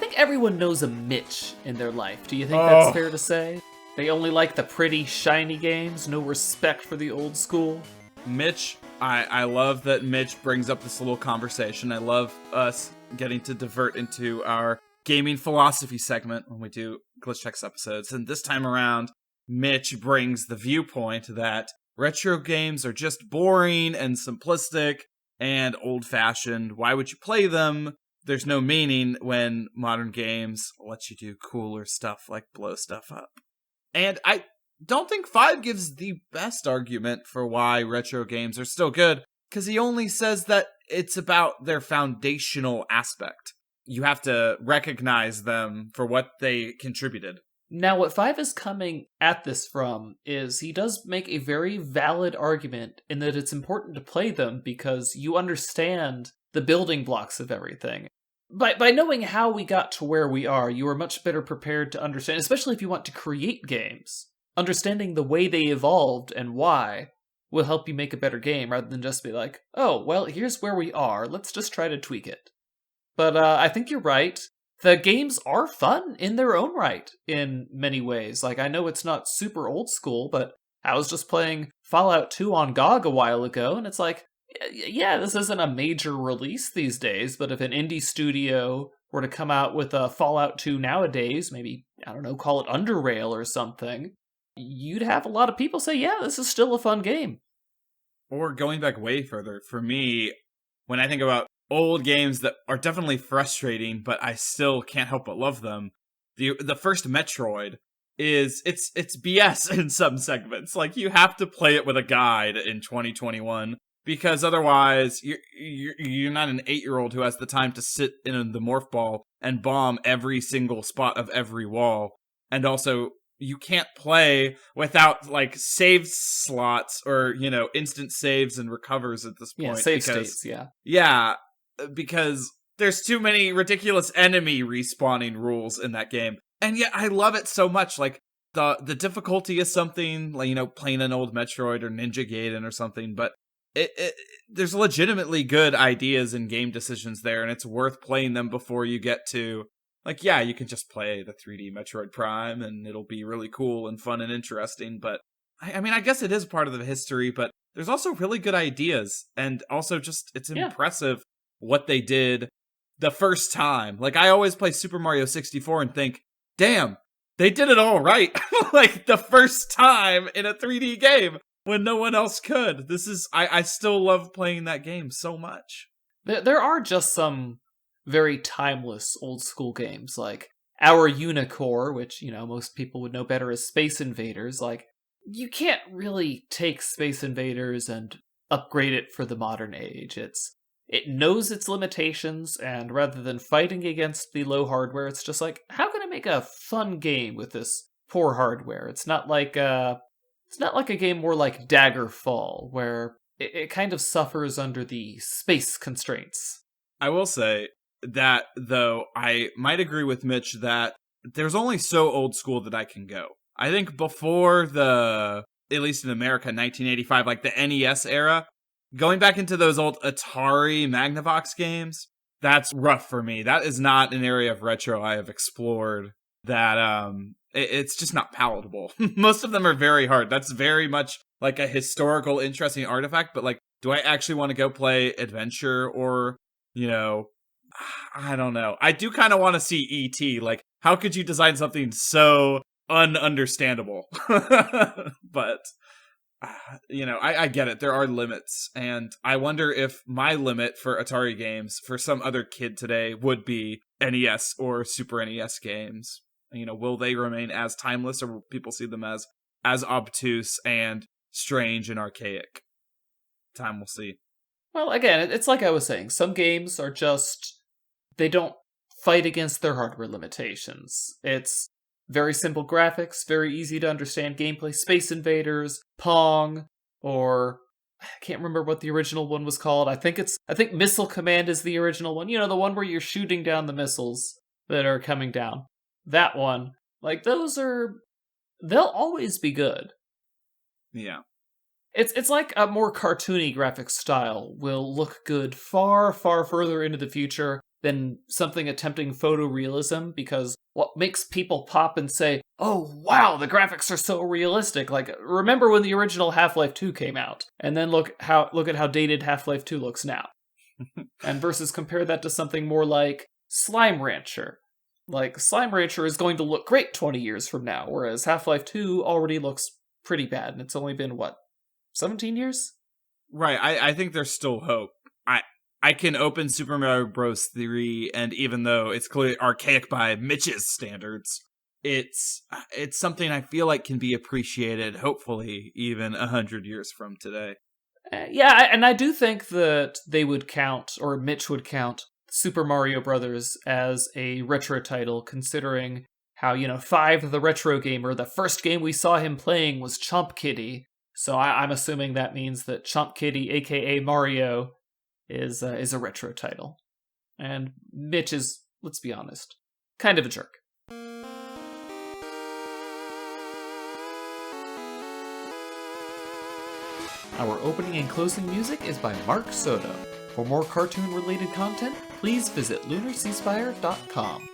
think everyone knows a Mitch in their life. Do you think Oh. that's fair to say? They only like the pretty, shiny games, no respect for the old school. Mitch, I love that Mitch brings up this little conversation. I love us getting to divert into our gaming philosophy segment when we do Glitch Checks episodes. And this time around, Mitch brings the viewpoint that retro games are just boring and simplistic and old-fashioned. Why would you play them? There's no meaning when modern games let you do cooler stuff like blow stuff up. And I don't think 5 gives the best argument for why retro games are still good, because he only says that it's about their foundational aspect. You have to recognize them for what they contributed. Now, what 5 is coming at this from is he does make a very valid argument in that it's important to play them because you understand the building blocks of everything. By knowing how we got to where we are, you are much better prepared to understand, especially if you want to create games. Understanding the way they evolved and why will help you make a better game rather than just be like, oh, well, here's where we are, let's just try to tweak it. But I think you're right. The games are fun in their own right in many ways. Like, I know it's not super old school, but I was just playing Fallout 2 on GOG a while ago, and it's like, yeah, this isn't a major release these days, but if an indie studio were to come out with a Fallout 2 nowadays, maybe, I don't know, call it Underrail or something, you'd have a lot of people say, yeah, this is still a fun game. Or going back way further, for me, when I think about old games that are definitely frustrating, but I still can't help but love them, the first Metroid is it's BS in some segments. Like, you have to play it with a guide in 2021. Because otherwise, you're not an 8-year-old who has the time to sit in the morph ball and bomb every single spot of every wall. And also, you can't play without, like, save slots or, instant saves and recovers at this point. Yeah, save states, yeah. Yeah, because there's too many ridiculous enemy respawning rules in that game. And yet, I love it so much. Like, the difficulty is something, like, playing an old Metroid or Ninja Gaiden or something, but there's legitimately good ideas and game decisions there, and it's worth playing them before you get to, like, yeah, you can just play the 3D Metroid Prime, and it'll be really cool and fun and interesting, but, I mean, I guess it is part of the history, but there's also really good ideas, and also just, it's impressive what they did the first time. Like, I always play Super Mario 64 and think, damn, they did it all right, like, the first time in a 3D game. When no one else could. I still love playing that game so much. There are just some very timeless old school games, like Our Unicorn, which, most people would know better as Space Invaders. Like, you can't really take Space Invaders and upgrade it for the modern age. It knows its limitations, and rather than fighting against the low hardware, it's just like, how can I make a fun game with this poor hardware? It's not like a game more like Daggerfall, where it kind of suffers under the space constraints. I will say that, though, I might agree with Mitch that there's only so old school that I can go. I think before at least in America, 1985, like the NES era, going back into those old Atari Magnavox games, that's rough for me. That is not an area of retro I have explored that, it's just not palatable. Most of them are very hard. That's very much like a historical, interesting artifact, but, like, do I actually want to go play Adventure or, I don't know. I do kind of want to see E.T. Like, how could you design something so ununderstandable? But, I get it. There are limits, and I wonder if my limit for Atari games for some other kid today would be NES or Super NES games. Will they remain as timeless, or will people see them as obtuse and strange and archaic? Time will see. Well, again, it's like I was saying, some games are just, they don't fight against their hardware limitations. It's very simple graphics, very easy to understand gameplay. Space Invaders, Pong, or I can't remember what the original one was called. I think Missile Command is the original one. The one where you're shooting down the missiles that are coming down. That one, like, they'll always be good. Yeah. It's like a more cartoony graphic style will look good far, far further into the future than something attempting photorealism, because what makes people pop and say, oh wow, the graphics are so realistic, like remember when the original Half-Life 2 came out, and then look at how dated Half-Life 2 looks now. And versus compare that to something more like Slime Rancher. Like, Slime Rancher is going to look great 20 years from now, whereas Half-Life 2 already looks pretty bad, and it's only been, 17 years? Right, I think there's still hope. I can open Super Mario Bros. 3, and even though it's clearly archaic by Mitch's standards, it's something I feel like can be appreciated, hopefully, even 100 years from today. Yeah, and I do think that they would count, or Mitch would count, Super Mario Brothers as a retro title, considering how, 5 the Retro Gamer, the first game we saw him playing was Chomp Kitty. So I'm assuming that means that Chomp Kitty, aka Mario, is a retro title. And Mitch is, let's be honest, kind of a jerk. Our opening and closing music is by Mark Soto. For more cartoon-related content, please visit LunarCeasefire.com.